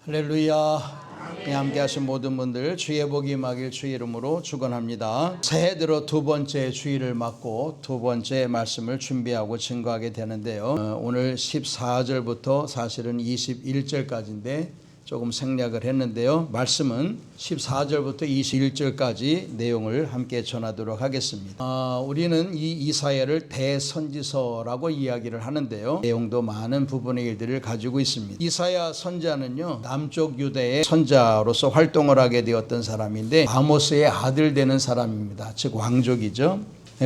할렐루야. 함께 하신 모든 분들 주의 복이 임하길 주의 이름으로 축원합니다. 새해 들어 두 번째 주일을 맞고 두 번째 말씀을 준비하고 증거하게 되는데요. 오늘 14절부터 사실은 21절까지인데 조금 생략을 했는데요. 말씀은 14절부터 21절까지 내용을 함께 전하도록 하겠습니다. 우리는 이 이사야를 대선지서라고 이야기를 하는데요. 내용도 많은 부분의 일들을 가지고 있습니다. 이사야 선자는요, 남쪽 유대의 선자로서 활동을 하게 되었던 사람인데 아모스의 아들 되는 사람입니다. 즉 왕족이죠.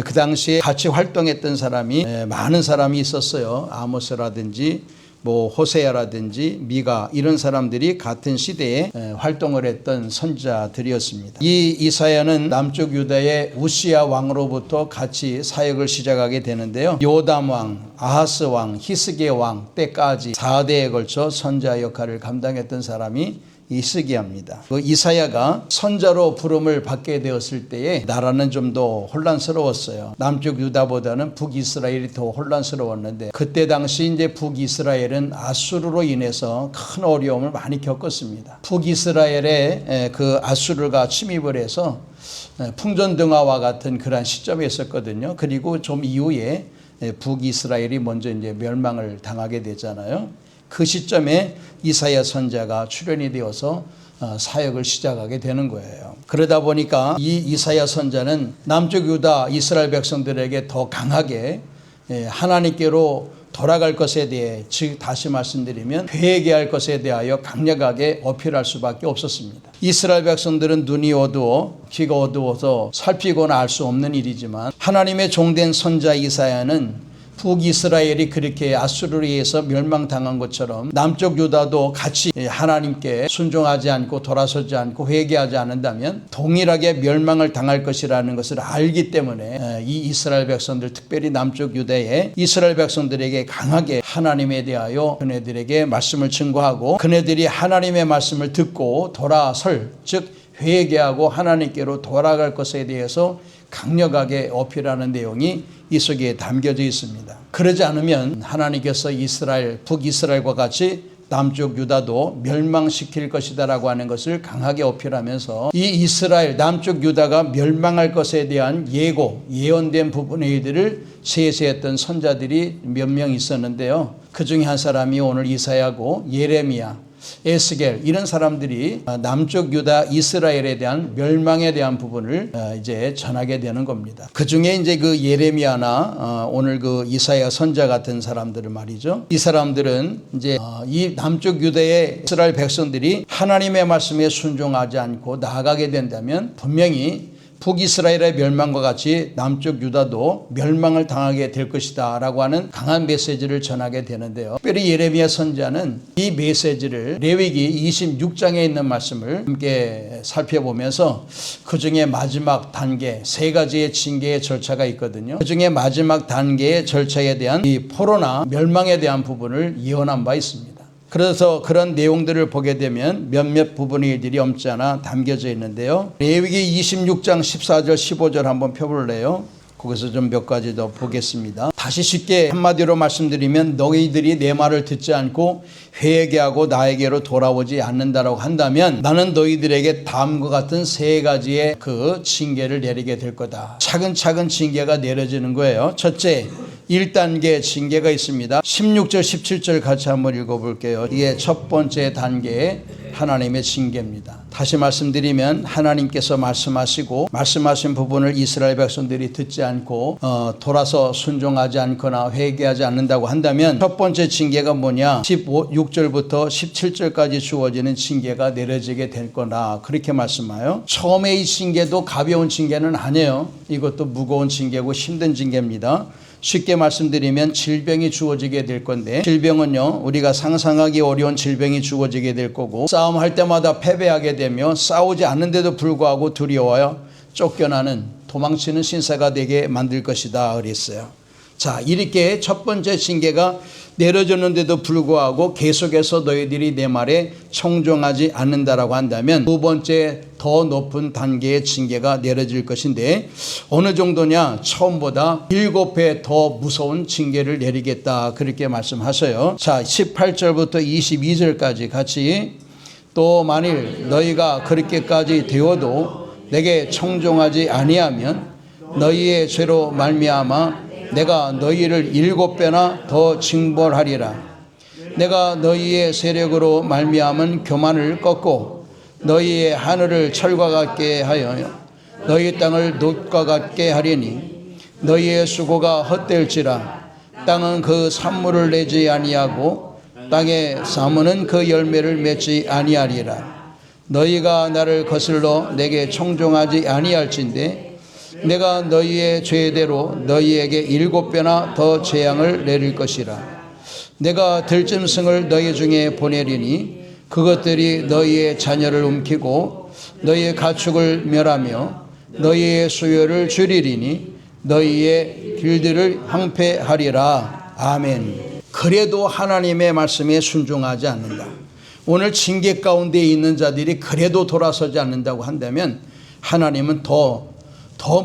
그 당시에 같이 활동했던 사람이 많은 사람이 있었어요. 아모스라든지 호세아라든지 미가 이런 사람들이 같은 시대에 활동을 했던 선자들이었습니다. 이 이사야는 남쪽 유다의 우시야 왕으로부터 같이 사역을 시작하게 되는데요. 요담 왕, 아하스 왕, 히스기야 왕 때까지 4대에 걸쳐 선자 역할을 감당했던 사람이 히스기야입니다. 그 이사야가 선자로 부름을 받게 되었을 때에 나라는 좀 더 혼란스러웠어요. 남쪽 유다보다는 북이스라엘이 더 혼란스러웠는데 그때 당시 이제 북이스라엘은 아수르로 인해서 큰 어려움을 많이 겪었습니다. 북이스라엘에 그 아수르가 침입을 해서 풍전등화와 같은 그런 시점에 있었거든요. 그리고 좀 이후에 북이스라엘이 먼저 이제 멸망을 당하게 되잖아요. 그 시점에 이사야 선자가 출현이 되어서 사역을 시작하게 되는 거예요. 그러다 보니까 이 이사야 선자는 남쪽 유다 이스라엘 백성들에게 더 강하게 하나님께로 돌아갈 것에 대해, 즉 다시 말씀드리면 회개할 것에 대하여 강력하게 어필할 수밖에 없었습니다. 이스라엘 백성들은 눈이 어두워 귀가 어두워서 살피거나 알 수 없는 일이지만 하나님의 종된 선자 이사야는 북이스라엘이 그렇게 아수르에 의해서 멸망당한 것처럼 남쪽 유다도 같이 하나님께 순종하지 않고 돌아서지 않고 회개하지 않는다면 동일하게 멸망을 당할 것이라는 것을 알기 때문에 이 이스라엘 백성들, 특별히 남쪽 유다의 이스라엘 백성들에게 강하게 하나님에 대하여 그네들에게 말씀을 증거하고 그네들이 하나님의 말씀을 듣고 돌아설, 즉 회개하고 하나님께로 돌아갈 것에 대해서 강력하게 어필하는 내용이 이 속에 담겨져 있습니다. 그러지 않으면 하나님께서 이스라엘, 북이스라엘과 같이 남쪽 유다도 멸망시킬 것이다라고 하는 것을 강하게 어필하면서 이 이스라엘, 남쪽 유다가 멸망할 것에 대한 예언된 부분의 일들을 세세했던 선자들이 몇 명 있었는데요. 그 중에 한 사람이 오늘 이사야고 예레미야, 에스겔 이런 사람들이 남쪽 유다 이스라엘에 대한 멸망에 대한 부분을 이제 전하게 되는 겁니다. 그 중에 이제 그 예레미야나 오늘 그 이사야 선자 같은 사람들은 말이죠. 이 사람들은 이제 이 남쪽 유다의 이스라엘 백성들이 하나님의 말씀에 순종하지 않고 나아가게 된다면 분명히 북이스라엘의 멸망과 같이 남쪽 유다도 멸망을 당하게 될 것이다 라고 하는 강한 메시지를 전하게 되는데요. 특별히 예레미야 선자는 이 메시지를 레위기 26장에 있는 말씀을 함께 살펴보면서 그 중에 마지막 단계, 세 가지의 징계의 절차가 있거든요. 그 중에 마지막 단계의 절차에 대한 이 포로나 멸망에 대한 부분을 예언한 바 있습니다. 그래서 그런 내용들을 보게 되면 몇몇 부분의 일들이 없지 않아 담겨져 있는데요. 레위기 26장 14절 15절 한번 펴볼래요? 거기서 좀 몇 가지 더 보겠습니다. 다시 쉽게 한마디로 말씀드리면 너희들이 내 말을 듣지 않고 회개하고 나에게로 돌아오지 않는다라고 한다면 나는 너희들에게 다음과 같은 세 가지의 그 징계를 내리게 될 거다. 차근차근 징계가 내려지는 거예요. 첫째, 1단계 징계가 있습니다. 16절 17절 같이 한번 읽어볼게요. 이게 첫 번째 단계의 하나님의 징계입니다. 다시 말씀드리면 하나님께서 말씀하시고 말씀하신 부분을 이스라엘 백성들이 듣지 않고 돌아서 순종하지 않거나 회개하지 않는다고 한다면 첫 번째 징계가 뭐냐, 16절부터 17절까지 주어지는 징계가 내려지게 될 거다, 그렇게 말씀하여 처음에 이 징계도 가벼운 징계는 아니에요. 이것도 무거운 징계고 힘든 징계입니다. 쉽게 말씀드리면 질병이 주어지게 될 건데, 질병은요 우리가 상상하기 어려운 질병이 주어지게 될 거고, 싸움할 때마다 패배하게 되며 싸우지 않는데도 불구하고 두려워요 쫓겨나는, 도망치는 신세가 되게 만들 것이다 그랬어요. 자, 이렇게 첫 번째 징계가 내려졌는데도 불구하고 계속해서 너희들이 내 말에 청종하지 않는다라고 한다면 두 번째 더 높은 단계의 징계가 내려질 것인데 어느 정도냐, 처음보다 7배 더 무서운 징계를 내리겠다, 그렇게 말씀하셔요. 자, 18절부터 22절까지 같이 또 만일 너희가 그렇게까지 되어도 내게 청종하지 아니하면 너희의 죄로 말미암아 내가 너희를 7배나 더 징벌하리라. 내가 너희의 세력으로 말미암은 교만을 꺾고 너희의 하늘을 철과 같게 하여 너희 땅을 놋과 같게 하리니 너희의 수고가 헛될지라. 땅은 그 산물을 내지 아니하고 땅의 사무는 그 열매를 맺지 아니하리라. 너희가 나를 거슬러 내게 청종하지 아니할진대 내가 너희의 죄대로 너희에게 7배나 더 재앙을 내릴 것이라. 내가 들짐승을 너희 중에 보내리니 그것들이 너희의 자녀를 움키고 너희의 가축을 멸하며 너희의 수요를 줄이리니 너희의 길들을 황폐하리라. 아멘. 그래도 하나님의 말씀에 순종하지 않는다. 오늘 징계 가운데 있는 자들이 그래도 돌아서지 않는다고 한다면 하나님은 더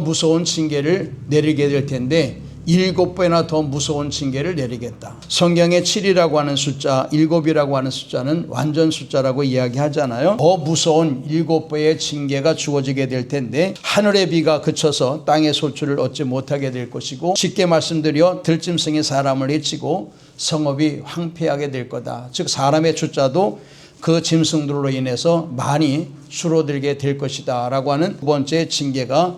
무서운 징계를 내리게 될 텐데 7배나 더 무서운 징계를 내리겠다. 성경에 7이라고 하는 숫자, 7이라고 하는 숫자는 완전 숫자라고 이야기하잖아요. 더 무서운 7배의 징계가 주어지게 될 텐데 하늘의 비가 그쳐서 땅의 소출을 얻지 못하게 될 것이고 쉽게 말씀드려 들짐승이 사람을 해치고 성읍이 황폐하게 될 거다. 즉 사람의 숫자도 그 짐승들로 인해서 많이 줄어들게 될 것이다 라고 하는 두 번째 징계가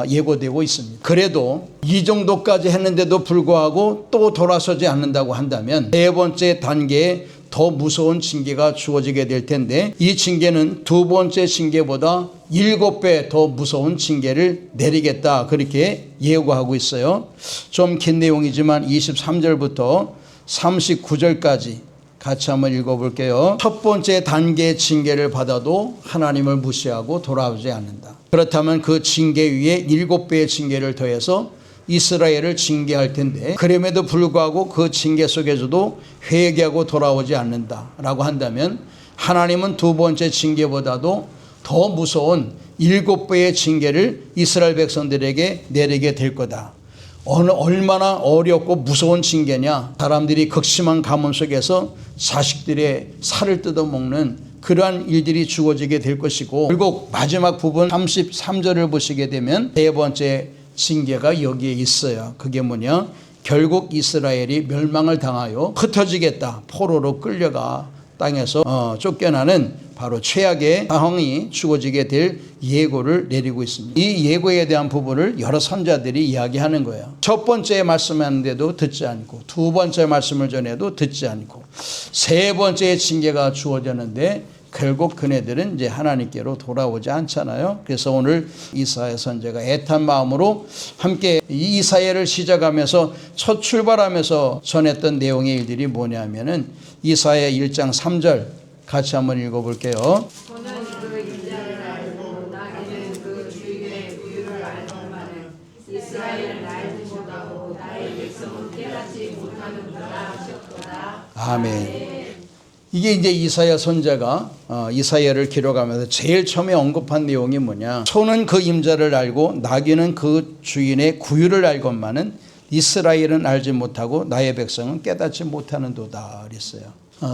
예고되고 있습니다. 그래도 이 정도까지 했는데도 불구하고 또 돌아서지 않는다고 한다면 세 번째 단계에 더 무서운 징계가 주어지게 될 텐데 이 징계는 두 번째 징계보다 7배 더 무서운 징계를 내리겠다 그렇게 예고하고 있어요. 좀 긴 내용이지만 23절부터 39절까지 같이 한번 읽어볼게요. 첫 번째 단계의 징계를 받아도 하나님을 무시하고 돌아오지 않는다. 그렇다면 그 징계 위에 7배의 징계를 더해서 이스라엘을 징계할 텐데 그럼에도 불구하고 그 징계 속에서도 회개하고 돌아오지 않는다라고 한다면 하나님은 두 번째 징계보다도 더 무서운 7배의 징계를 이스라엘 백성들에게 내리게 될 거다. 얼마나 어렵고 무서운 징계냐. 사람들이 극심한 가뭄 속에서 자식들의 살을 뜯어먹는 그러한 일들이 주어지게 될 것이고 결국 마지막 부분 33절을 보시게 되면 세 번째 징계가 여기에 있어요. 그게 뭐냐. 결국 이스라엘이 멸망을 당하여 흩어지겠다. 포로로 끌려가 땅에서 쫓겨나는 바로 최악의 상황이 주어지게 될 예고를 내리고 있습니다. 이 예고에 대한 부분을 여러 선자들이 이야기하는 거예요. 첫 번째 말씀하는데도 듣지 않고 두 번째 말씀을 전해도 듣지 않고 세 번째 징계가 주어졌는데 결국 그네들은 이제 하나님께로 돌아오지 않잖아요. 그래서 오늘 이사야 선지자가 애탄 마음으로 함께 이 이사야를 시작하면서 첫 출발하면서 전했던 내용의 일들이 뭐냐면은 이사야 1장 3절 같이 한번 읽어볼게요. 저는 그 인자를 알고 나에는 그 주의 우유를 알건만은 이스라엘을 알지 못하고 나의 백성은 깨닫지 못하는구나 하셨도다. 아멘. 이게 이제 이사야 선지자가 이사야를 기록하면서 제일 처음에 언급한 내용이 뭐냐. 소는 그 임자를 알고 나귀는 그 주인의 구유를 알건만은 이스라엘은 알지 못하고 나의 백성은 깨닫지 못하는도다 그랬어요.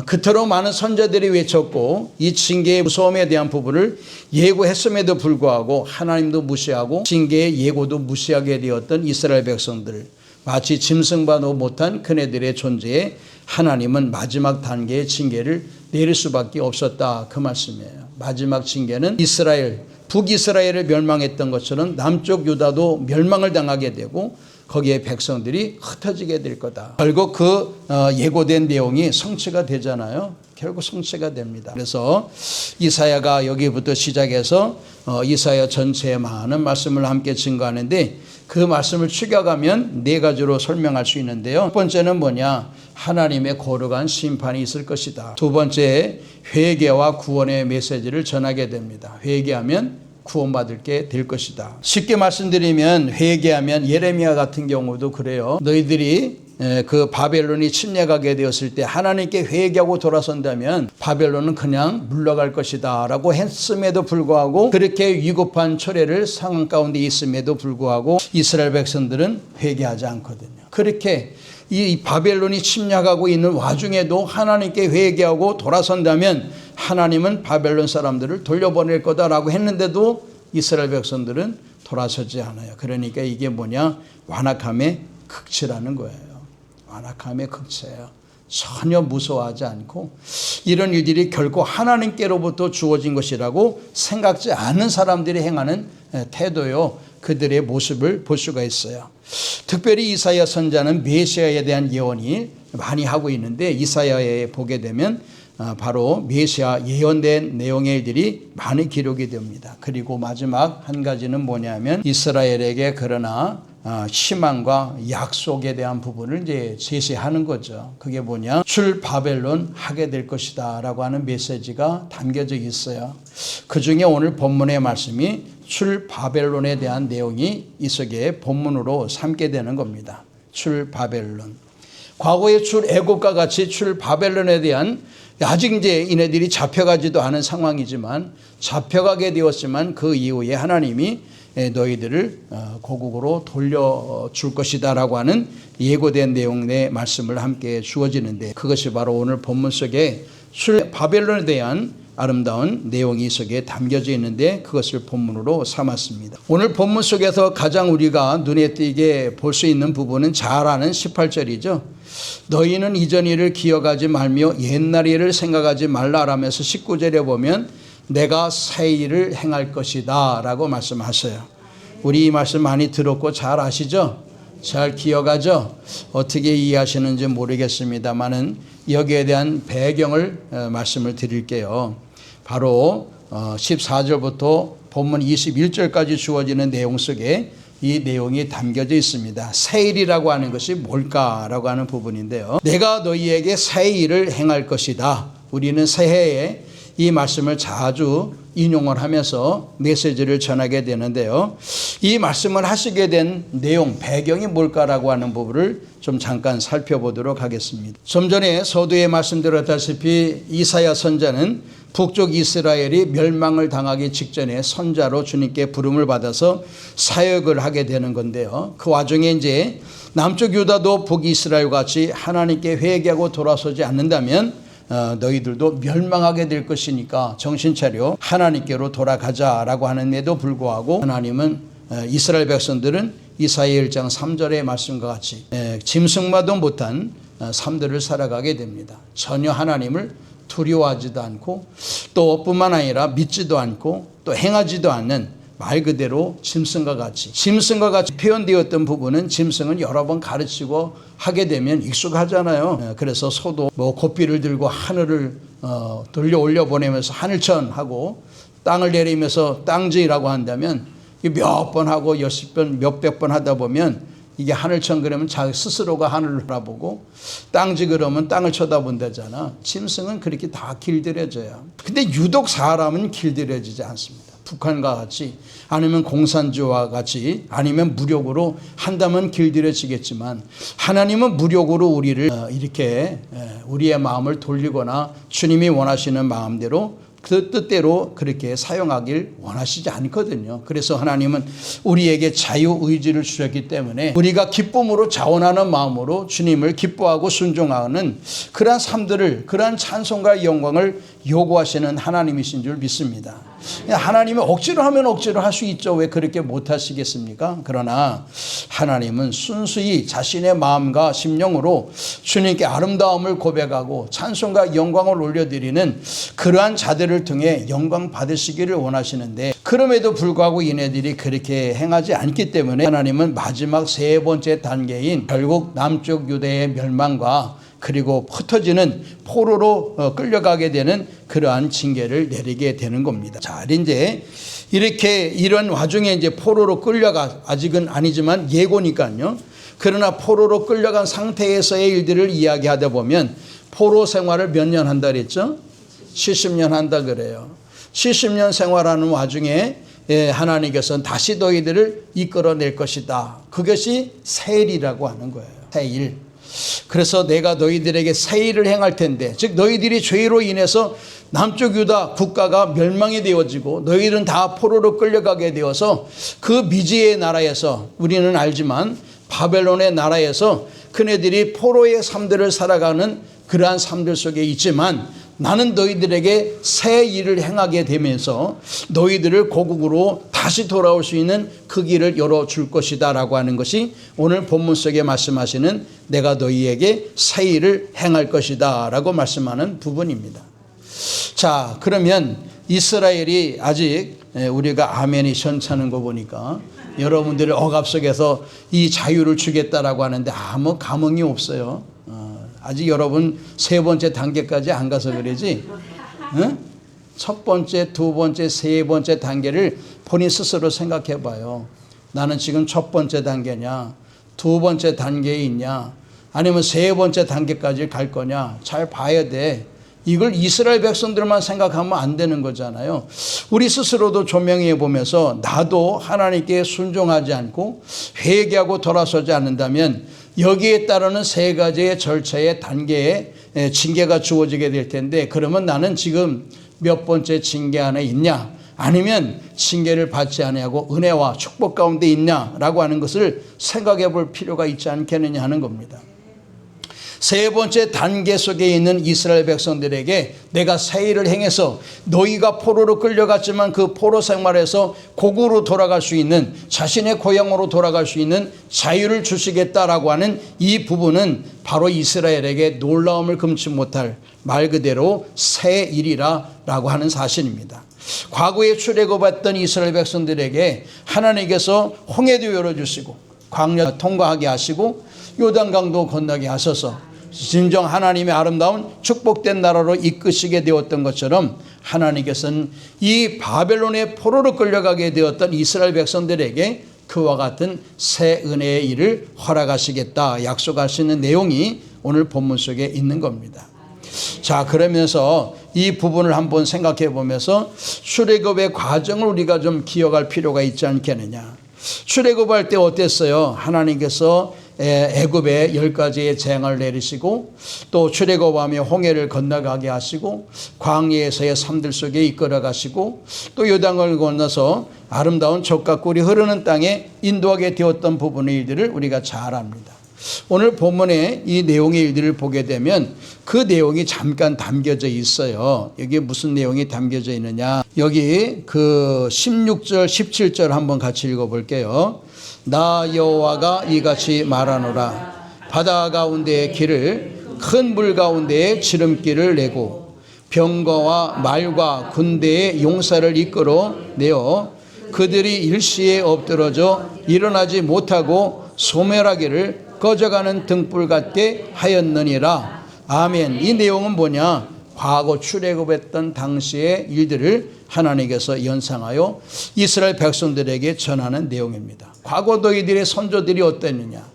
그토록 많은 선자들이 외쳤고 이 징계의 무서움에 대한 부분을 예고했음에도 불구하고 하나님도 무시하고 징계의 예고도 무시하게 되었던 이스라엘 백성들, 마치 짐승봐도 못한 그네들의 존재에 하나님은 마지막 단계의 징계를 내릴 수밖에 없었다 그 말씀이에요. 마지막 징계는 이스라엘, 북이스라엘을 멸망했던 것처럼 남쪽 유다도 멸망을 당하게 되고 거기에 백성들이 흩어지게 될 거다. 결국 그 예고된 내용이 성취가 되잖아요. 결국 성취가 됩니다. 그래서 이사야가 여기부터 시작해서 이사야 전체의 많은 말씀을 함께 증거하는데 그 말씀을 추격하면 네 가지로 설명할 수 있는데요. 첫 번째는 뭐냐? 하나님의 거룩한 심판이 있을 것이다. 두 번째, 회개와 구원의 메시지를 전하게 됩니다. 회개하면 구원받게 될 것이다. 쉽게 말씀드리면 회개하면 예레미야 같은 경우도 그래요. 너희들이 그 바벨론이 침략하게 되었을 때 하나님께 회개하고 돌아선다면 바벨론은 그냥 물러갈 것이다 라고 했음에도 불구하고 그렇게 위급한 처레를 상황 가운데 있음에도 불구하고 이스라엘 백성들은 회개하지 않거든요. 그렇게 이 바벨론이 침략하고 있는 와중에도 하나님께 회개하고 돌아선다면 하나님은 바벨론 사람들을 돌려보낼 거다라고 했는데도 이스라엘 백성들은 돌아서지 않아요. 그러니까 이게 뭐냐? 완악함의 극치라는 거예요. 완악함의 극치예요. 전혀 무서워하지 않고 이런 일들이 결코 하나님께로부터 주어진 것이라고 생각지 않는 사람들이 행하는 태도요. 그들의 모습을 볼 수가 있어요. 특별히 이사야 선지자는 메시아에 대한 예언이 많이 하고 있는데 이사야에 보게 되면 바로 메시아 예언된 내용의 일들이 많이 기록이 됩니다. 그리고 마지막 한 가지는 뭐냐면 이스라엘에게 그러나 희망과 약속에 대한 부분을 이제 제시하는 거죠. 그게 뭐냐? 출 바벨론 하게 될 것이다 라고 하는 메시지가 담겨져 있어요. 그 중에 오늘 본문의 말씀이 출 바벨론에 대한 내용이 이 속에 본문으로 삼게 되는 겁니다. 출 바벨론. 과거의 출 애굽과 같이 출 바벨론에 대한 아직 이제 이네들이 잡혀가지도 않은 상황이지만 잡혀가게 되었지만 그 이후에 하나님이 너희들을 고국으로 돌려줄 것이다 라고 하는 예고된 내용의 말씀을 함께 주어지는데 그것이 바로 오늘 본문 속에 출 바벨론에 대한 아름다운 내용이 속에 담겨져 있는데 그것을 본문으로 삼았습니다. 오늘 본문 속에서 가장 우리가 눈에 띄게 볼 수 있는 부분은 잘 아는 18절이죠. 너희는 이전 일을 기억하지 말며 옛날 일을 생각하지 말라라면서 19절에 보면 내가 새 일을 행할 것이다 라고 말씀하셔요. 우리 이 말씀 많이 들었고 잘 아시죠? 잘 기억하죠? 어떻게 이해하시는지 모르겠습니다만은 여기에 대한 배경을 말씀을 드릴게요. 바로 14절부터 본문 21절까지 주어지는 내용 속에 이 내용이 담겨져 있습니다. 새 일이라고 하는 것이 뭘까라고 하는 부분인데요. 내가 너희에게 새 일을 행할 것이다. 우리는 새해에 이 말씀을 자주 인용을 하면서 메시지를 전하게 되는데요. 이 말씀을 하시게 된 내용, 배경이 뭘까라고 하는 부분을 좀 잠깐 살펴보도록 하겠습니다. 좀 전에 서두에 말씀드렸다시피 이사야 선지자는 북쪽 이스라엘이 멸망을 당하기 직전에 선자로 주님께 부름을 받아서 사역을 하게 되는 건데요. 그 와중에 이제 남쪽 유다도 북이스라엘 같이 하나님께 회개하고 돌아서지 않는다면 너희들도 멸망하게 될 것이니까 정신 차려 하나님께로 돌아가자라고 하는데도 불구하고 하나님은 이스라엘 백성들은 이사야 1장 3절의 말씀과 같이 짐승마도 못한 삶들을 살아가게 됩니다. 전혀 하나님을 두려워하지도 않고 또 뿐만 아니라 믿지도 않고 또 행하지도 않는 말 그대로 짐승과 같이 표현되었던 부분은 짐승은 여러 번 가르치고 하게 되면 익숙하잖아요. 그래서 소도 고삐를 들고 하늘을 돌려 올려 보내면서 하늘천 하고 땅을 내리면서 땅지라고 한다면 몇 번 하고 몇십 번 몇백 번 하다 보면 이게 하늘천 그러면 자기 스스로가 하늘을 바라보고 땅지 그러면 땅을 쳐다본다잖아. 짐승은 그렇게 다 길들여져요. 근데 유독 사람은 길들여지지 않습니다. 북한과 같이 아니면 공산주의와 같이 아니면 무력으로 한다면 길들여지겠지만 하나님은 무력으로 우리를 이렇게 우리의 마음을 돌리거나 주님이 원하시는 마음대로 그 뜻대로 그렇게 사용하길 원하시지 않거든요. 그래서 하나님은 우리에게 자유의지를 주셨기 때문에 우리가 기쁨으로 자원하는 마음으로 주님을 기뻐하고 순종하는 그러한 삶들을 그러한 찬송과 영광을 요구하시는 하나님이신 줄 믿습니다. 하나님이 억지로 하면 억지로 할 수 있죠. 왜 그렇게 못하시겠습니까? 그러나 하나님은 순수히 자신의 마음과 심령으로 주님께 아름다움을 고백하고 찬송과 영광을 올려드리는 그러한 자들을 통해 영광 받으시기를 원하시는데 그럼에도 불구하고 이네들이 그렇게 행하지 않기 때문에 하나님은 마지막 세 번째 단계인 결국 남쪽 유대의 멸망과 그리고 흩어지는 포로로 끌려가게 되는 그러한 징계를 내리게 되는 겁니다. 자, 이제 이런 와중에 이제 포로로 끌려가 아직은 아니지만 예고니까요. 그러나 포로로 끌려간 상태에서의 일들을 이야기하다 보면 포로 생활을 몇 년 한다 그랬죠? 70년 한다 그래요. 70년 생활하는 와중에 하나님께서는 다시 너희들을 이끌어낼 것이다. 그것이 새 일이라고 하는 거예요. 새 일. 그래서 내가 너희들에게 새 일을 행할 텐데 즉 너희들이 죄로 인해서 남쪽 유다 국가가 멸망이 되어지고 너희들은 다 포로로 끌려가게 되어서 그 미지의 나라에서 우리는 알지만 바벨론의 나라에서 그네들이 포로의 삶들을 살아가는 그러한 삶들 속에 있지만 나는 너희들에게 새 일을 행하게 되면서 너희들을 고국으로 다시 돌아올 수 있는 그 길을 열어줄 것이다 라고 하는 것이 오늘 본문 속에 말씀하시는 내가 너희에게 새 일을 행할 것이다 라고 말씀하는 부분입니다. 자, 그러면 이스라엘이 아직 우리가 아멘이 시원찮은 거 보니까 여러분들의 억압 속에서 이 자유를 주겠다라고 하는데 아무 감흥이 없어요. 아직 여러분 세 번째 단계까지 안 가서 그러지. 응? 첫 번째, 두 번째, 세 번째 단계를 본인 스스로 생각해 봐요. 나는 지금 첫 번째 단계냐, 두 번째 단계에 있냐, 아니면 세 번째 단계까지 갈 거냐, 잘 봐야 돼. 이걸 이스라엘 백성들만 생각하면 안 되는 거잖아요. 우리 스스로도 조명해 보면서 나도 하나님께 순종하지 않고 회개하고 돌아서지 않는다면 여기에 따르는 세 가지의 절차의 단계에 징계가 주어지게 될 텐데, 그러면 나는 지금 몇 번째 징계 안에 있냐, 아니면 징계를 받지 아니하고 은혜와 축복 가운데 있냐라고 하는 것을 생각해 볼 필요가 있지 않겠느냐 하는 겁니다. 세 번째 단계 속에 있는 이스라엘 백성들에게 내가 새 일을 행해서 너희가 포로로 끌려갔지만 그 포로 생활에서 고국으로 돌아갈 수 있는, 자신의 고향으로 돌아갈 수 있는 자유를 주시겠다라고 하는 이 부분은 바로 이스라엘에게 놀라움을 금치 못할 말 그대로 새 일이라고 하는 사실입니다. 과거에 출애굽했던 이스라엘 백성들에게 하나님께서 홍해도 열어주시고 광야 통과하게 하시고 요단강도 건너게 하셔서 진정 하나님의 아름다운 축복된 나라로 이끄시게 되었던 것처럼 하나님께서는 이 바벨론의 포로로 끌려가게 되었던 이스라엘 백성들에게 그와 같은 새 은혜의 일을 허락하시겠다 약속하시는 내용이 오늘 본문 속에 있는 겁니다. 자, 그러면서 이 부분을 한번 생각해 보면서 출애굽의 과정을 우리가 좀 기억할 필요가 있지 않겠느냐. 출애굽할 때 어땠어요? 하나님께서 애굽에 10가지의 재앙을 내리시고 또 출애굽하며 홍해를 건너가게 하시고 광야에서의 삶들 속에 이끌어 가시고 또 요단강을 건너서 아름다운 젖과 꿀이 흐르는 땅에 인도하게 되었던 부분의 일들을 우리가 잘 압니다. 오늘 본문에 이 내용의 일들을 보게 되면 그 내용이 잠깐 담겨져 있어요. 여기에 무슨 내용이 담겨져 있느냐, 여기 그 16절 17절 한번 같이 읽어볼게요. 나 여호와가 이같이 말하노라. 바다 가운데의 길을 큰 물 가운데에 지름길을 내고 병거와 말과 군대의 용사를 이끌어 내어 그들이 일시에 엎드러져 일어나지 못하고 소멸하기를 꺼져가는 등불 같게 하였느니라. 아멘. 이 내용은 뭐냐? 과거 출애굽했던 당시의 일들을 하나님께서 연상하여 이스라엘 백성들에게 전하는 내용입니다. 과거 너희들의 선조들이 어땠느냐?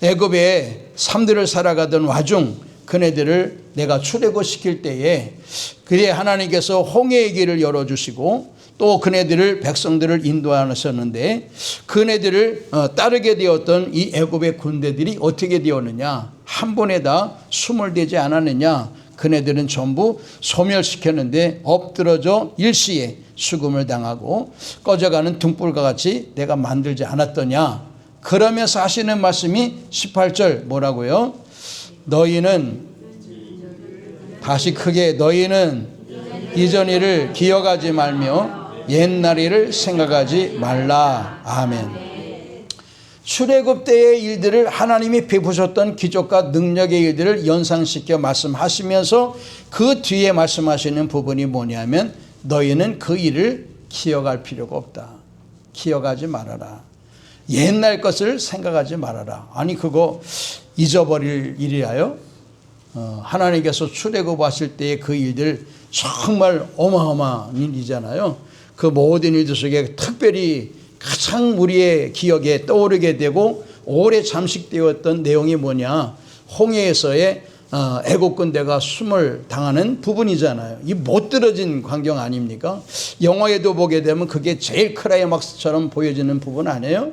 애굽의 삶들을 살아가던 와중 그네들을 내가 출애굽시킬 때에 그의 하나님께서 홍해의 길을 열어주시고 또 그네들을 백성들을 인도하셨는데 그네들을 따르게 되었던 이 애굽의 군대들이 어떻게 되었느냐? 한 번에 다 숨을 대지 않았느냐? 그네들은 전부 소멸시켰는데 엎드러져 일시에 죽음을 당하고 꺼져가는 등불과 같이 내가 만들지 않았더냐? 그러면서 하시는 말씀이 18절 뭐라고요? 너희는 다시 크게 너희는 이전 일을 기억하지 말며 옛날 일을 생각하지 말라. 아멘. 출애굽 때의 일들을 하나님이 베푸셨던 기적과 능력의 일들을 연상시켜 말씀하시면서 그 뒤에 말씀하시는 부분이 뭐냐면 너희는 그 일을 기억할 필요가 없다. 기억하지 말아라. 옛날 것을 생각하지 말아라. 아니 그거 잊어버릴 일이라요? 하나님께서 출애굽하실 때의 그 일들 정말 어마어마한 일이잖아요. 그 모든 일들 속에 특별히 가장 우리의 기억에 떠오르게 되고 오래 잠식되었던 내용이 뭐냐? 홍해에서의 애국 군대가 숨을 당하는 부분이잖아요. 이 못 들어진 광경 아닙니까? 영화에도 보게 되면 그게 제일 클라이막스처럼 보여지는 부분 아니에요?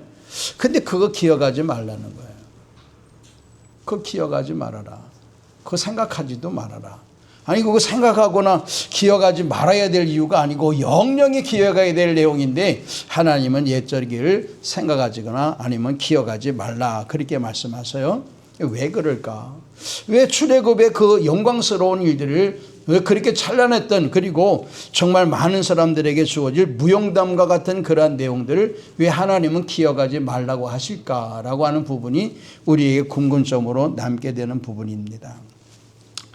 근데 그거 기억하지 말라는 거예요. 그거 기억하지 말아라. 그거 생각하지도 말아라. 아니 그거 생각하거나 기억하지 말아야 될 이유가 아니고 영영이 기억해야 될 내용인데 하나님은 옛적을 생각하지거나 아니면 기억하지 말라 그렇게 말씀하세요. 왜 그럴까? 왜 출애굽의 그 영광스러운 일들을 그렇게 찬란했던, 그리고 정말 많은 사람들에게 주어질 무용담과 같은 그러한 내용들을 왜 하나님은 기억하지 말라고 하실까라고 하는 부분이 우리에게 궁금점으로 남게 되는 부분입니다.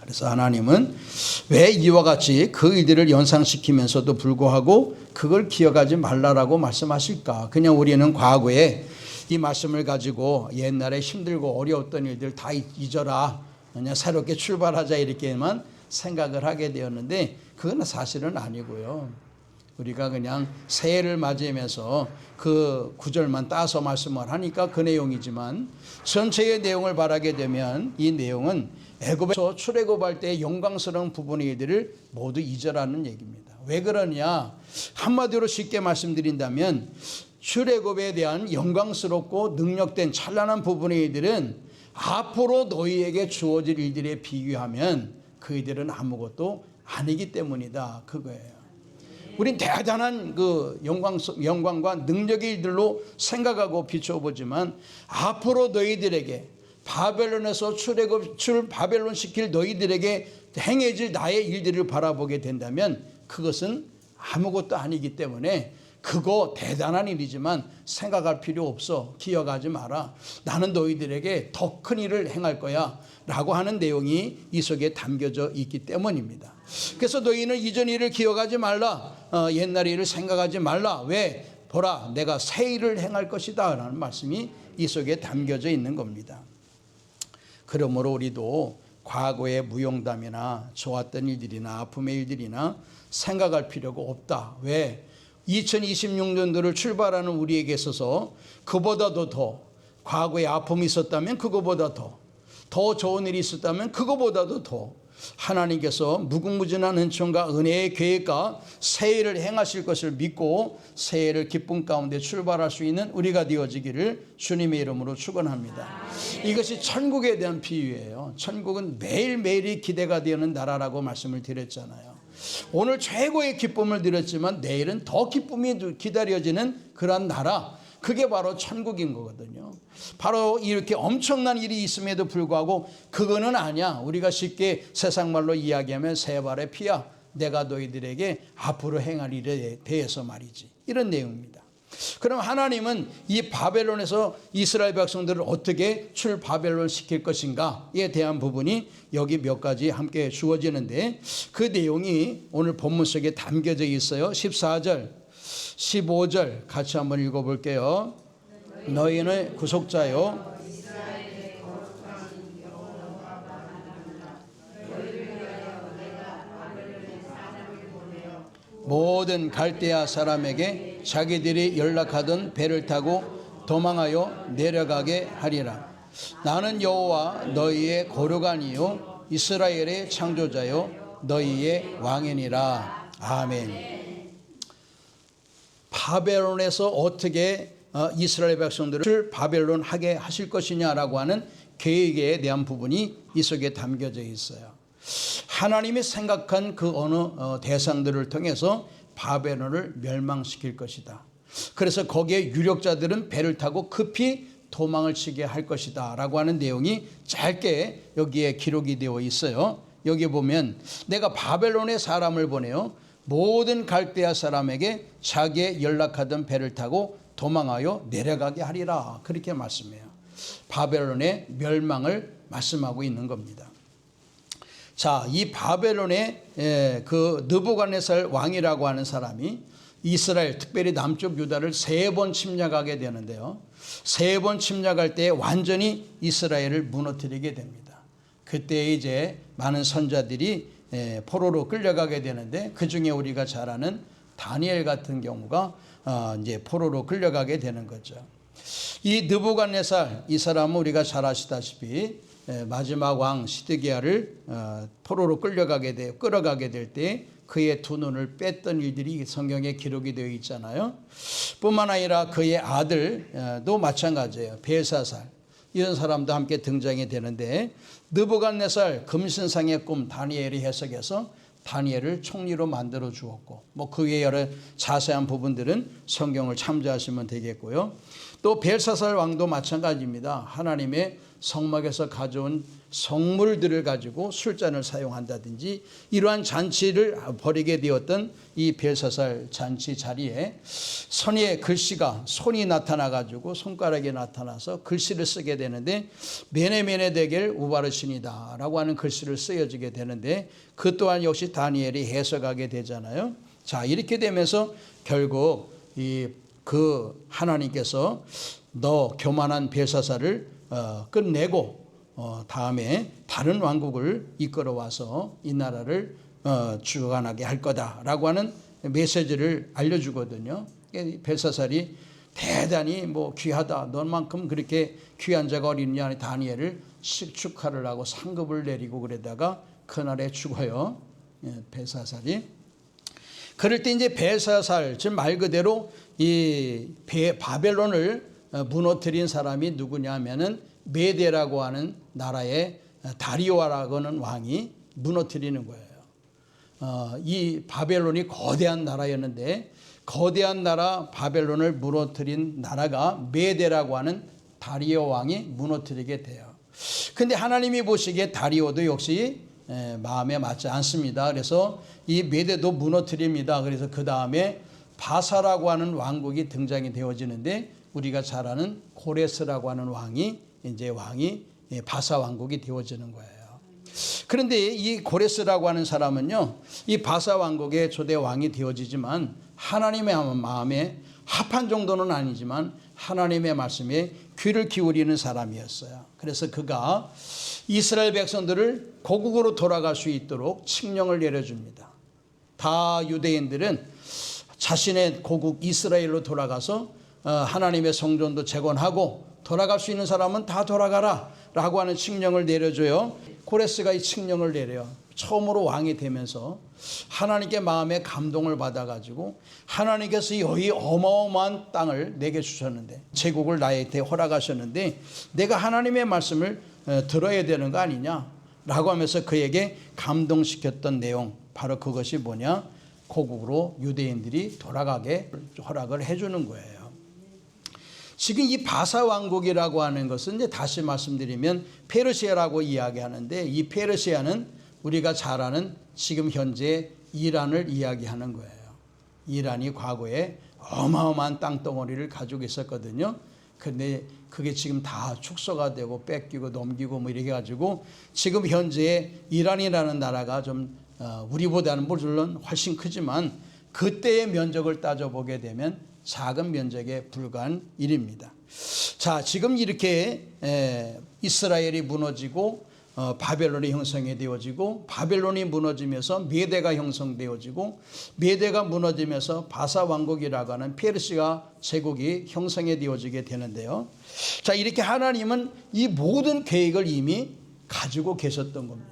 그래서 하나님은 왜 이와 같이 그 일들을 연상시키면서도 불구하고 그걸 기억하지 말라라고 말씀하실까? 그냥 우리는 과거에 이 말씀을 가지고 옛날에 힘들고 어려웠던 일들 다 잊어라, 그냥 새롭게 출발하자 이렇게만 생각을 하게 되었는데, 그건 사실은 아니고요. 우리가 그냥 새해를 맞이하면서 그 구절만 따서 말씀을 하니까 그 내용이지만, 전체의 내용을 바라게 되면 이 내용은 애굽에서 출애굽할 때의 영광스러운 부분의 일들을 모두 잊으라는 얘기입니다. 왜 그러냐? 한마디로 쉽게 말씀드린다면 출애굽에 대한 영광스럽고 능력된 찬란한 부분의 일들은 앞으로 너희에게 주어질 일들에 비교하면 그 일들은 아무것도 아니기 때문이다, 그거예요. 우린 대단한 그 영광과 능력의 일들로 생각하고 비춰보지만 앞으로 너희들에게 바벨론에서 바벨론 시킬 너희들에게 행해질 나의 일들을 바라보게 된다면 그것은 아무것도 아니기 때문에 그거 대단한 일이지만 생각할 필요 없어, 기억하지 마라, 나는 너희들에게 더 큰 일을 행할 거야 라고 하는 내용이 이 속에 담겨져 있기 때문입니다. 그래서 너희는 이전 일을 기억하지 말라, 옛날 일을 생각하지 말라. 왜? 보라, 내가 새 일을 행할 것이다 라는 말씀이 이 속에 담겨져 있는 겁니다. 그러므로 우리도 과거의 무용담이나 좋았던 일들이나 아픔의 일들이나 생각할 필요가 없다. 왜? 2026년도를 출발하는 우리에게 있어서 그보다도 더 과거에 아픔이 있었다면 그거보다 더 좋은 일이 있었다면 그거보다도 더 하나님께서 무궁무진한 은총과 은혜의 계획과 새해를 행하실 것을 믿고 새해를 기쁨 가운데 출발할 수 있는 우리가 되어지기를 주님의 이름으로 축원합니다. 이것이 천국에 대한 비유예요. 천국은 매일매일이 기대가 되는 나라라고 말씀을 드렸잖아요. 오늘 최고의 기쁨을 드렸지만 내일은 더 기쁨이 기다려지는 그런 나라, 그게 바로 천국인 거거든요. 바로 이렇게 엄청난 일이 있음에도 불구하고 그거는 아니야, 우리가 쉽게 세상 말로 이야기하면 세 발의 피야, 내가 너희들에게 앞으로 행할 일에 대해서 말이지, 이런 내용입니다. 그럼 하나님은 이 바벨론에서 이스라엘 백성들을 어떻게 출바벨론 시킬 것인가에 대한 부분이 여기 몇 가지 함께 주어지는데, 그 내용이 오늘 본문 속에 담겨져 있어요. 14절 15절 같이 한번 읽어볼게요. 너희는 구속자요 모든 갈대아 사람에게 자기들이 연락하던 배를 타고 도망하여 내려가게 하리라. 나는 여호와 너희의 고르간이요 이스라엘의 창조자요 너희의 왕이니라. 아멘. 바벨론에서 어떻게 이스라엘 백성들을 바벨론 하게 하실 것이냐라고 하는 계획에 대한 부분이 이 속에 담겨져 있어요. 하나님이 생각한 그 어느 대상들을 통해서 바벨론을 멸망시킬 것이다. 그래서 거기에 유력자들은 배를 타고 급히 도망을 치게 할 것이다 라고 하는 내용이 짧게 여기에 기록이 되어 있어요. 여기 보면 내가 바벨론에 사람을 보내요 모든 갈대아 사람에게 자기의 연락하던 배를 타고 도망하여 내려가게 하리라, 그렇게 말씀해요. 바벨론의 멸망을 말씀하고 있는 겁니다. 자, 이 바벨론의 그 느부갓네살 왕이라고 하는 사람이 이스라엘, 특별히 남쪽 유다를 3번 침략하게 되는데요, 3번 침략할 때 완전히 이스라엘을 무너뜨리게 됩니다. 그때 이제 많은 선자들이 포로로 끌려가게 되는데, 그 중에 우리가 잘 아는 다니엘 같은 경우가 이제 포로로 끌려가게 되는 거죠. 이 느부갓네살, 이 사람은 우리가 잘 아시다시피 마지막 왕 시드기야를 포로로 끌어가게 될 때 그의 두 눈을 뺐던 일들이 성경에 기록이 되어 있잖아요. 뿐만 아니라 그의 아들도 마찬가지예요. 벨사살, 이런 사람도 함께 등장이 되는데, 느부갓네살 금신상의 꿈 다니엘이 해석해서 다니엘을 총리로 만들어 주었고, 뭐 그 외에 여러 자세한 부분들은 성경을 참조하시면 되겠고요. 또 벨사살 왕도 마찬가지입니다. 하나님의 성막에서 가져온 성물들을 가지고 술잔을 사용한다든지 이러한 잔치를 벌이게 되었던 이 벨사살 잔치 자리에 선의 글씨가 손이 나타나 가지고 손가락이 나타나서 글씨를 쓰게 되는데 메네메네 데겔 우바르신이다 라고 하는 글씨를 쓰여지게 되는데 그 또한 역시 다니엘이 해석하게 되잖아요. 자, 이렇게 되면서 결국 그 하나님께서 너 교만한 벨사살을 끝내고 다음에 다른 왕국을 이끌어와서 이 나라를 주관하게 할 거다라고 하는 메시지를 알려주거든요. 벨사살이 대단히 귀하다, 너만큼 그렇게 귀한 자가 어디 있냐, 다니엘을 축하를 하고 상급을 내리고 그러다가 그날에 죽어요. 벨사살이. 그럴 때 이제 벨사살, 즉 말 그대로 이 바벨론을 무너뜨린 사람이 누구냐면은 메데라고 하는 나라의 다리오라고 하는 왕이 무너뜨리는 거예요. 이 바벨론이 거대한 나라였는데 거대한 나라 바벨론을 무너뜨린 나라가 메데라고 하는 다리오 왕이 무너뜨리게 돼요. 근데 하나님이 보시기에 다리오도 역시 마음에 맞지 않습니다. 그래서 이 메데도 무너뜨립니다. 그래서 그 다음에 바사라고 하는 왕국이 등장이 되어지는데 우리가 잘 아는 고레스라고 하는 왕이 바사 왕국이 되어지는 거예요. 그런데 이 고레스라고 하는 사람은요, 이 바사 왕국의 초대 왕이 되어지지만 하나님의 마음에 합한 정도는 아니지만 하나님의 말씀에 귀를 기울이는 사람이었어요. 그래서 그가 이스라엘 백성들을 고국으로 돌아갈 수 있도록 칙령을 내려줍니다. 다 유대인들은 자신의 고국 이스라엘로 돌아가서 하나님의 성전도 재건하고 돌아갈 수 있는 사람은 다 돌아가라 라고 하는 칙령을 내려줘요. 고레스가 이 칙령을 내려요. 처음으로 왕이 되면서 하나님께 마음에 감동을 받아가지고 하나님께서 이 어마어마한 땅을 내게 주셨는데 제국을 나에게 허락하셨는데 내가 하나님의 말씀을 들어야 되는 거 아니냐 라고 하면서 그에게 감동시켰던 내용, 바로 그것이 뭐냐, 고국으로 유대인들이 돌아가게 허락을 해주는 거예요. 지금 이 바사 왕국이라고 하는 것은 이제 다시 말씀드리면 페르시아라고 이야기하는데 이 페르시아는 우리가 잘 아는 지금 현재 이란을 이야기하는 거예요. 이란이 과거에 어마어마한 땅덩어리를 가지고 있었거든요. 근데 그게 지금 다 축소가 되고 뺏기고 넘기고 이렇게 가지고 지금 현재 이란이라는 나라가 좀 우리보다는 물론 훨씬 크지만 그때의 면적을 따져보게 되면 작은 면적에 불과한 일입니다. 자, 지금 이렇게 이스라엘이 무너지고 바벨론이 형성이 되어지고 바벨론이 무너지면서 메대가 형성되어지고 메대가 무너지면서 바사 왕국이라고 하는 페르시아 제국이 형성이 되어지게 되는데요. 자, 이렇게 하나님은 이 모든 계획을 이미 가지고 계셨던 겁니다.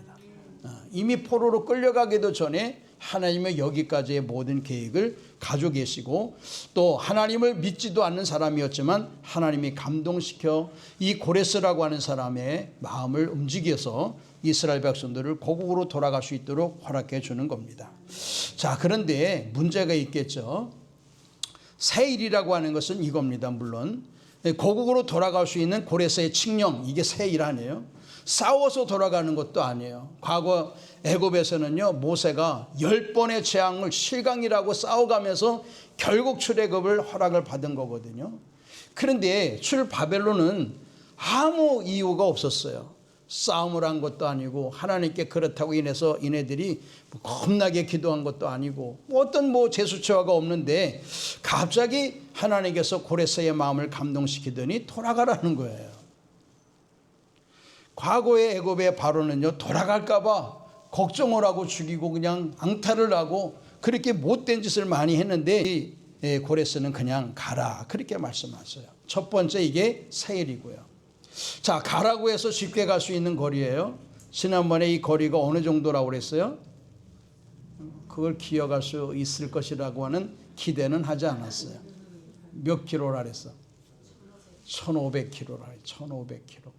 이미 포로로 끌려가기도 전에 하나님의 여기까지의 모든 계획을 가지고 계시고 또 하나님을 믿지도 않는 사람이었지만 하나님이 감동시켜 이 고레스라고 하는 사람의 마음을 움직여서 이스라엘 백성들을 고국으로 돌아갈 수 있도록 허락해 주는 겁니다. 자, 그런데 문제가 있겠죠. 세일이라고 하는 것은 이겁니다. 물론 고국으로 돌아갈 수 있는 고레스의 칙령, 이게 세일 아니에요. 싸워서 돌아가는 것도 아니에요. 과거 애굽에서는요, 모세가 10번의 재앙을 실강이라고 싸워가면서 결국 출애굽을 허락을 받은 거거든요. 그런데 바벨론은 아무 이유가 없었어요. 싸움을 한 것도 아니고 하나님께 그렇다고 인해서 이네들이 겁나게 기도한 것도 아니고 어떤 제수처가 없는데 갑자기 하나님께서 고레스의 마음을 감동시키더니 돌아가라는 거예요. 과거의 애굽의 바로는요, 돌아갈까 봐 걱정을 하고 죽이고 그냥 앙탈을 하고 그렇게 못된 짓을 많이 했는데 이 고레스는 그냥 가라 그렇게 말씀하셨어요. 첫 번째 이게 세일이고요. 자, 가라고 해서 쉽게 갈 수 있는 거리예요. 지난번에 이 거리가 어느 정도라고 그랬어요? 그걸 기억할 수 있을 것이라고 하는 기대는 하지 않았어요. 몇 킬로라 그랬어? 1500킬로라 그랬어요. 1500킬로.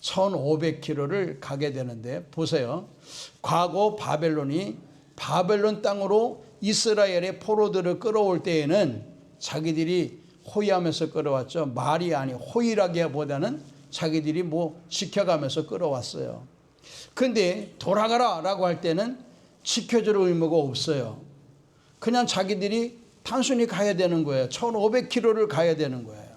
1500km를 가게 되는데 보세요. 과거 바벨론이 바벨론 땅으로 이스라엘의 포로들을 끌어올 때에는 자기들이 호위하면서 끌어왔죠. 말이 아니 호위라기보다는 자기들이 뭐 지켜가면서 끌어왔어요. 근데 돌아가라 라고 할 때는 지켜줄 의무가 없어요. 그냥 자기들이 단순히 가야 되는 거예요. 1500km를 가야 되는 거예요.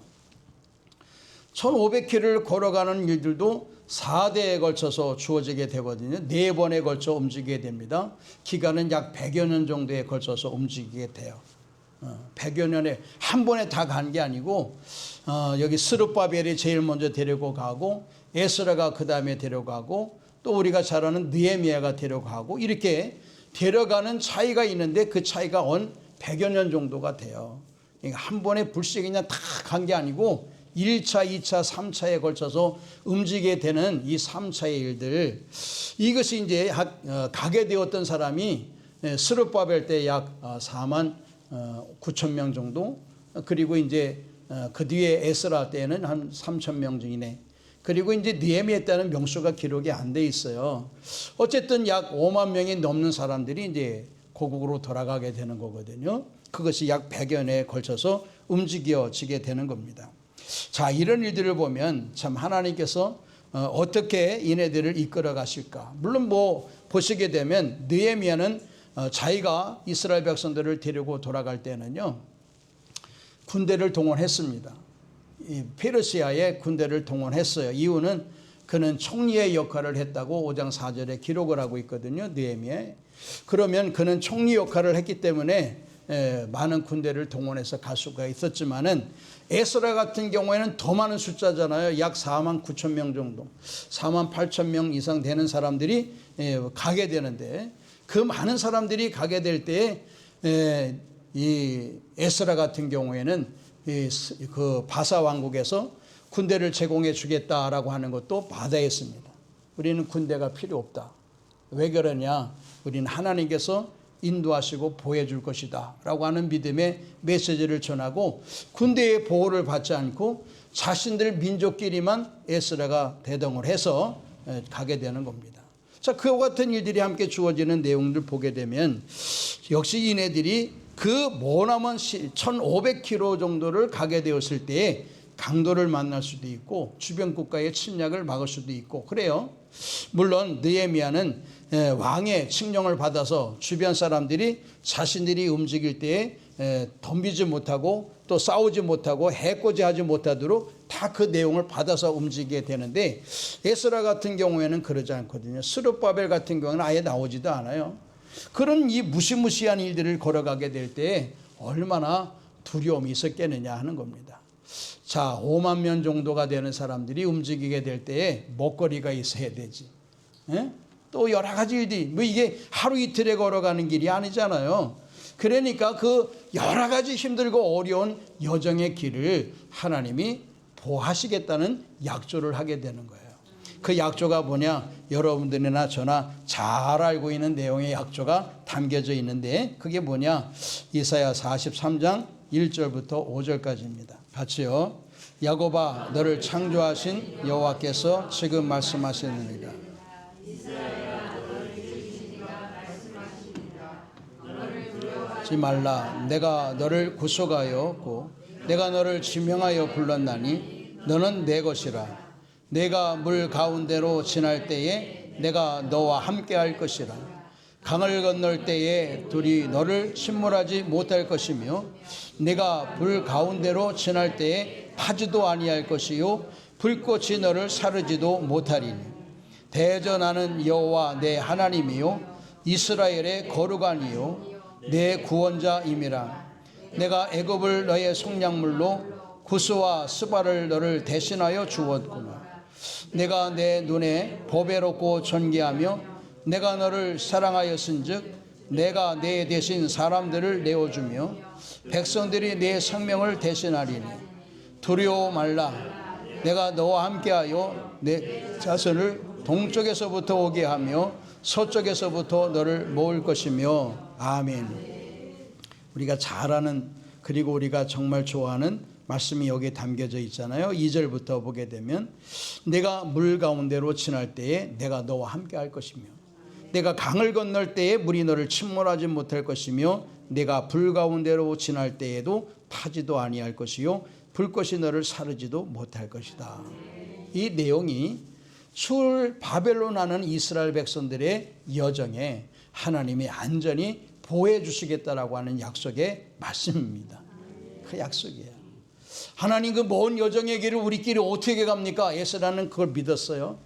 1500km를 걸어가는 일들도 4대에 걸쳐서 주어지게 되거든요. 4번에 걸쳐 움직이게 됩니다. 기간은 약 100여 년 정도에 걸쳐서 움직이게 돼요. 100여 년에 한 번에 다 간 게 아니고 여기 스룹바벨이 제일 먼저 데리고 가고 에스라가 그 다음에 데려가고 또 우리가 잘 아는 느헤미야가 데려가고 이렇게 데려가는 차이가 있는데 그 차이가 100여 년 정도가 돼요. 그러니까 한 번에 불쑥 그냥 다 간 게 아니고 1차, 2차, 3차에 걸쳐서 움직이게 되는 이 3차의 일들, 이것이 이제 가게 되었던 사람이 스룹바벨 때 약 4만 9천 명 정도, 그리고 이제 그 뒤에 에스라 때는 한 3천 명 중이네. 그리고 이제 느헤미야 때는 명수가 기록이 안 돼 있어요. 어쨌든 약 5만 명이 넘는 사람들이 이제 고국으로 돌아가게 되는 거거든요. 그것이 약 100여 년에 걸쳐서 움직여지게 되는 겁니다. 자, 이런 일들을 보면 참 하나님께서 어떻게 이네들을 이끌어 가실까. 물론 뭐 보시게 되면 느헤미야는 자기가 이스라엘 백성들을 데리고 돌아갈 때는요, 군대를 동원했습니다. 이 페르시아의 군대를 동원했어요. 이유는 그는 총리의 역할을 했다고 5장 4절에 기록을 하고 있거든요. 느헤미야에. 그러면 그는 총리 역할을 했기 때문에 많은 군대를 동원해서 갈 수가 있었지만은 에스라 같은 경우에는 더 많은 숫자잖아요. 약 4만 9천 명 정도, 4만 8천 명 이상 되는 사람들이 가게 되는데, 그 많은 사람들이 가게 될 때에 이 에스라 같은 경우에는 그 바사 왕국에서 군대를 제공해 주겠다라고 하는 것도 받아했습니다. 우리는 군대가 필요 없다. 왜 그러냐? 우리는 하나님께서 인도하시고 보호해줄 것이다 라고 하는 믿음의 메시지를 전하고 군대의 보호를 받지 않고 자신들 민족끼리만 에스라가 대동을 해서 가게 되는 겁니다. 자, 그와 같은 일들이 함께 주어지는 내용들 보게 되면 역시 이네들이 그 머나먼 1500km 정도를 가게 되었을 때에 강도를 만날 수도 있고 주변 국가의 침략을 막을 수도 있고 그래요. 물론 느헤미야는 왕의 칙령을 받아서 주변 사람들이 자신들이 움직일 때에 덤비지 못하고 또 싸우지 못하고 해코지하지 못하도록 다 그 내용을 받아서 움직이게 되는데, 에스라 같은 경우에는 그러지 않거든요. 스룹바벨 같은 경우는 아예 나오지도 않아요. 그런 이 무시무시한 일들을 걸어가게 될 때 얼마나 두려움이 있었겠느냐 하는 겁니다. 자, 5만 명 정도가 되는 사람들이 움직이게 될 때에 먹거리가 있어야 되지. 또 여러 가지 일들이, 뭐 이게 하루 이틀에 걸어가는 길이 아니잖아요. 그러니까 그 여러 가지 힘들고 어려운 여정의 길을 하나님이 보하시겠다는 약조를 하게 되는 거예요. 그 약조가 뭐냐? 여러분들이나 저나 잘 알고 있는 내용의 약조가 담겨져 있는데, 그게 뭐냐? 이사야 43장 1절부터 5절까지입니다. 같이요. 야곱아, 너를 창조하신 여호와께서 지금 말씀하시느니라. 하지 말라. 내가 너를 구속하였고 내가 너를 지명하여 불렀나니 너는 내 것이라. 내가 물 가운데로 지날 때에 내가 너와 함께할 것이라. 강을 건널 때에 둘이 너를 침몰하지 못할 것이며 내가 불 가운데로 지날 때에 타지도 아니할 것이요 불꽃이 너를 사르지도 못하리니 대전하는 여호와 내 하나님이요 이스라엘의 거룩하니요 내 구원자임이라. 내가 애굽을 너의 속량물로 구스와 스바를 너를 대신하여 주었구나. 내가 내 눈에 보배롭고 존귀하며 내가 너를 사랑하였은즉 내가 내 대신 사람들을 내어주며 백성들이 내 생명을 대신하리니 두려워 말라. 내가 너와 함께하여 내 자손을 동쪽에서부터 오게 하며 서쪽에서부터 너를 모을 것이며. 아멘. 우리가 잘 아는, 그리고 우리가 정말 좋아하는 말씀이 여기에 담겨져 있잖아요. 2절부터 보게 되면 내가 물 가운데로 지날 때에 내가 너와 함께 할 것이며 내가 강을 건널 때에 물이 너를 침몰하지 못할 것이며 내가 불 가운데로 지날 때에도 타지도 아니할 것이요 불꽃이 너를 사르지도 못할 것이다. 이 내용이 출 바벨론 하는 이스라엘 백성들의 여정에 하나님이 안전히 보호해 주시겠다라고 하는 약속의 말씀입니다. 그 약속이에요. 하나님 그 먼 여정의 길을 우리끼리 어떻게 갑니까? 에스라는 그걸 믿었어요.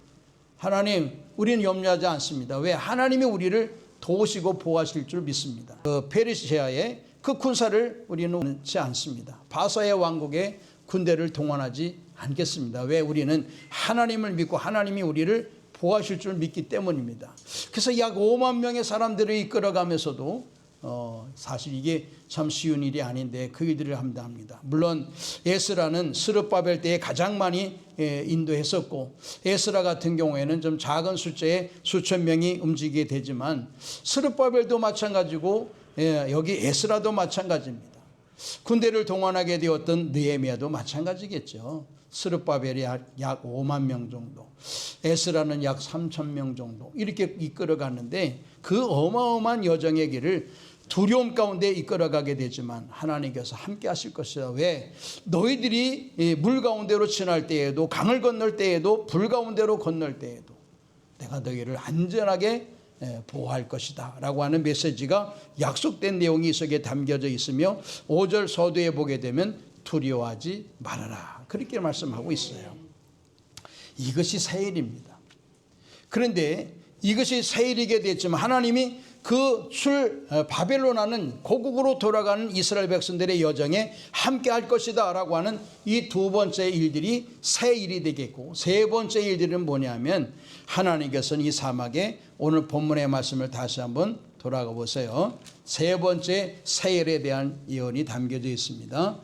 하나님, 우리는 염려하지 않습니다. 왜? 하나님이 우리를 도우시고 보호하실 줄 믿습니다. 그 페르시아의 그 군사를 우리는 원치 않습니다. 바사의 왕국에 군대를 동원하지 않겠습니다. 왜? 우리는 하나님을 믿고 하나님이 우리를 보호하실 줄 믿기 때문입니다. 그래서 약 5만 명의 사람들을 이끌어가면서도 사실 이게 참 쉬운 일이 아닌데 그 일들을 합니다. 물론 에스라는 스룹바벨 때에 가장 많이 인도했었고, 에스라 같은 경우에는 좀 작은 숫자의 수천 명이 움직이게 되지만 스룹바벨도 마찬가지고 여기 에스라도 마찬가지입니다. 군대를 동원하게 되었던 느헤미야도 마찬가지겠죠. 스룹바벨이 약 5만 명 정도, 에스라는 약 3천 명 정도 이렇게 이끌어갔는데 그 어마어마한 여정의 길을 두려움 가운데 이끌어가게 되지만 하나님께서 함께 하실 것이다. 왜? 너희들이 물 가운데로 지날 때에도, 강을 건널 때에도, 불 가운데로 건널 때에도 내가 너희를 안전하게 보호할 것이다 라고 하는 메시지가 약속된 내용이 이 속에 담겨져 있으며 5절 서두에 보게 되면 두려워하지 말아라 그렇게 말씀하고 있어요. 이것이 새 일입니다. 그런데 이것이 새 일이게 됐지만 하나님이 그 바벨론 하는 고국으로 돌아가는 이스라엘 백성들의 여정에 함께 할 것이다 라고 하는 이 두 번째 일들이 새 일이 되겠고, 세 번째 일들은 뭐냐면 하나님께서는 이 사막에 오늘 본문의 말씀을 다시 한번 돌아가 보세요. 세 번째 새 일에 대한 예언이 담겨져 있습니다.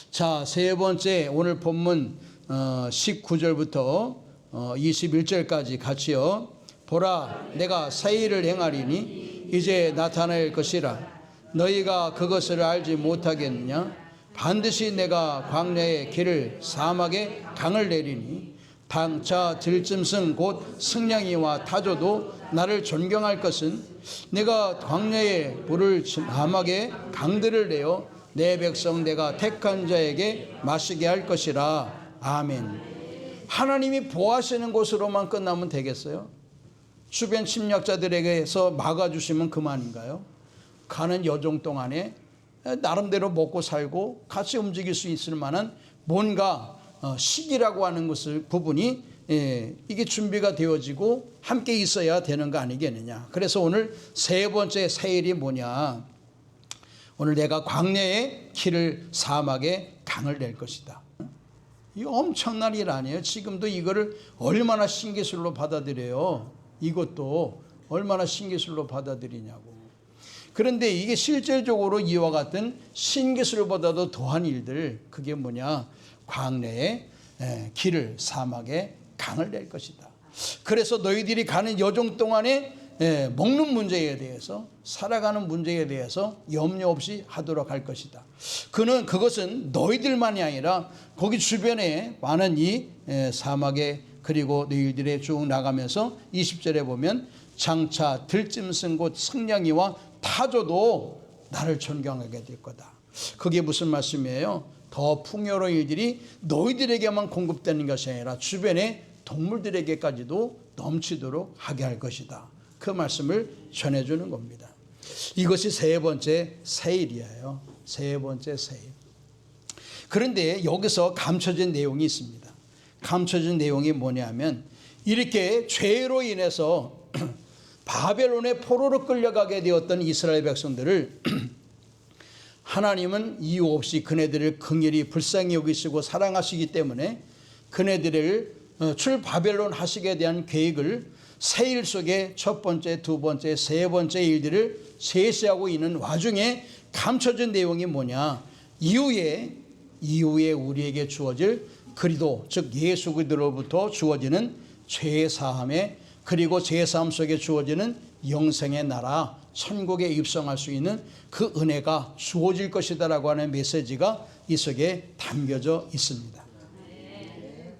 자, 세 번째 오늘 본문 19절부터 21절까지 같이요. 보라, 내가 새 일을 행하리니 이제 나타날 것이라. 너희가 그것을 알지 못하겠느냐? 반드시 내가 광야의 길을 사막에 강을 내리니 당차 들짐승 곧 승냥이와 타조도 나를 존경할 것은 내가 광야에 불을 사막에 강들을 내어 내 백성 내가 택한 자에게 마시게 할 것이라. 아멘. 하나님이 보호하시는 곳으로만 끝나면 되겠어요? 주변 침략자들에게서 막아주시면 그만인가요? 가는 여정 동안에 나름대로 먹고 살고 같이 움직일 수 있을 만한 뭔가 시기라고 하는 것을 부분이 이게 준비가 되어지고 함께 있어야 되는 거 아니겠느냐. 그래서 오늘 세 번째 새 일이 뭐냐. 오늘 내가 광야의 길을 사막에 강을 낼 것이다. 이 엄청난 일 아니에요? 지금도 이거를 얼마나 신기술로 받아들여요. 이것도 얼마나 신기술로 받아들이냐고. 그런데 이게 실질적으로 이와 같은 신기술보다도 더한 일들, 그게 뭐냐. 광야의 길을 사막에 강을 낼 것이다. 그래서 너희들이 가는 여정 동안에 먹는 문제에 대해서, 살아가는 문제에 대해서 염려 없이 하도록 할 것이다. 그것은 너희들만이 아니라 거기 주변에 많은 이 사막에, 그리고 너희들의 쭉 나가면서 20절에 보면 장차 들짐승 곧 승냥이와 타조도 나를 존경하게 될 거다. 그게 무슨 말씀이에요? 더 풍요로운 일들이 너희들에게만 공급되는 것이 아니라 주변의 동물들에게까지도 넘치도록 하게 할 것이다. 그 말씀을 전해주는 겁니다. 이것이 세 번째 새 일이에요. 세 번째 새 일. 그런데 여기서 감춰진 내용이 있습니다. 감춰진 내용이 뭐냐면 이렇게 죄로 인해서 바벨론의 포로로 끌려가게 되었던 이스라엘 백성들을 하나님은 이유 없이 그네들을 긍휼히 불쌍히 여기시고 사랑하시기 때문에 그네들을 출바벨론 하시게 대한 계획을 새 일 속에 첫 번째, 두 번째, 세 번째 일들을 제시하고 있는 와중에 감춰진 내용이 뭐냐. 이후에 우리에게 주어질 그리도, 즉 예수 그리스도로부터 주어지는 죄사함에, 그리고 죄사함 속에 주어지는 영생의 나라 천국에 입성할 수 있는 그 은혜가 주어질 것이다라고 하는 메시지가 이 속에 담겨져 있습니다.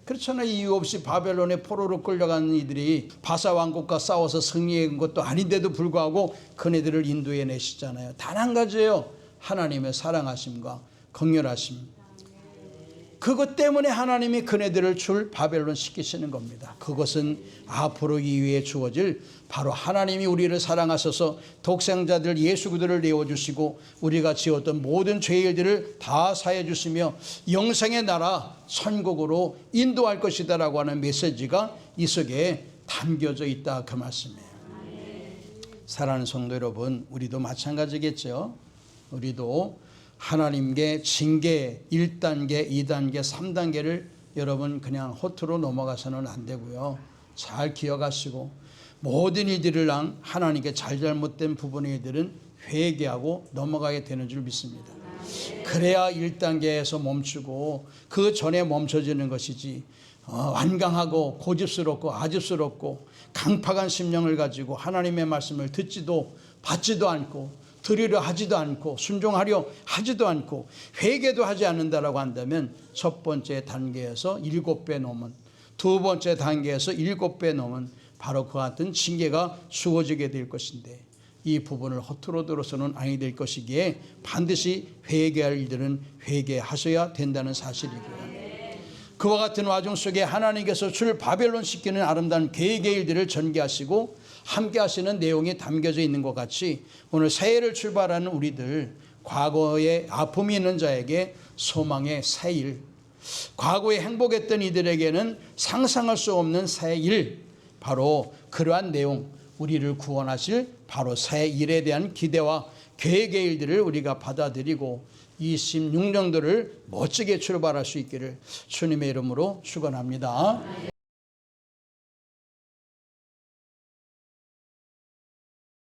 그렇잖아요. 이유 없이 바벨론의 포로로 끌려가는 이들이 바사 왕국과 싸워서 승리한 것도 아닌데도 불구하고 그네들을 인도해 내시잖아요. 단 한 가지예요. 하나님의 사랑하심과 긍휼하심. 그 그것 때문에 하나님이 그네들을 줄 바벨론 시키시는 겁니다. 그것은 앞으로 이후에 주어질 바로 하나님이 우리를 사랑하셔서 독생자들 예수 그리스도를 내어주시고 우리가 지었던 모든 죄 일들을 다 사해 주시며 영생의 나라 천국으로 인도할 것이다라고 하는 메시지가 이 속에 담겨져 있다, 그 말씀이에요. 사랑하는 성도 여러분, 우리도 마찬가지겠죠. 우리도 하나님께 징계 1단계, 2단계, 3단계를 여러분 그냥 허투루 넘어가서는 안 되고요. 잘 기억하시고 모든 일들을 하나님께 잘못된 부분의 일들은 회개하고 넘어가게 되는 줄 믿습니다. 그래야 1단계에서 멈추고 그 전에 멈춰지는 것이지, 완강하고 고집스럽고 아집스럽고 강팍한 심령을 가지고 하나님의 말씀을 듣지도 받지도 않고 들으려 하지도 않고 순종하려 하지도 않고 회개도 하지 않는다라고 한다면 첫 번째 단계에서 7배 넘은, 두 번째 단계에서 7배 넘은 바로 그와 같은 징계가 주어지게 될 것인데, 이 부분을 허투루 들어서는 아니 될 것이기에 반드시 회개할 일들은 회개하셔야 된다는 사실이고요. 그와 같은 와중 속에 하나님께서 줄 바벨론 시키는 아름다운 계획의 일들을 전개하시고 함께 하시는 내용이 담겨져 있는 것 같이 오늘 새해를 출발하는 우리들, 과거에 아픔이 있는 자에게 소망의 새일, 과거에 행복했던 이들에게는 상상할 수 없는 새일, 바로 그러한 내용, 우리를 구원하실 바로 새일에 대한 기대와 계획의 일들을 우리가 받아들이고 26년도를 멋지게 출발할 수 있기를 주님의 이름으로 축원합니다.